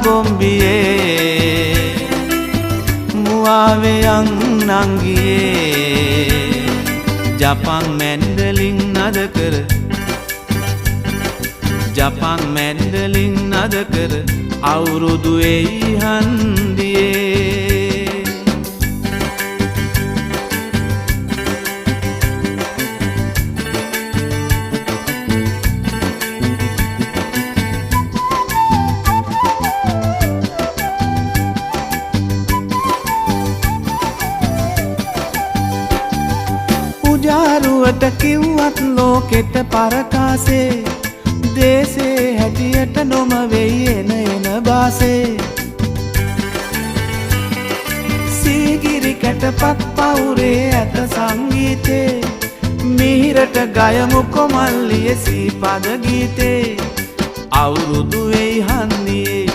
බොම්බියේ මුවාවෙයන් නංගියේ ජපන් mandolin නද කර ජපන් mandolin නද කර අවුරුදු එයි හන්දියේ පුජාරුවට කිව්වත් ලෝකෙට පරකාසේ දේසේ හැටියට නොම වෙයි එන බාසේ සීගිරි කැටපත් පවුරේ ඇත සංගීතේ මිහිරට ගයමු කොමල්ලිය සීපද ගීතේ අවුරුදු වෙයි හන්දියේ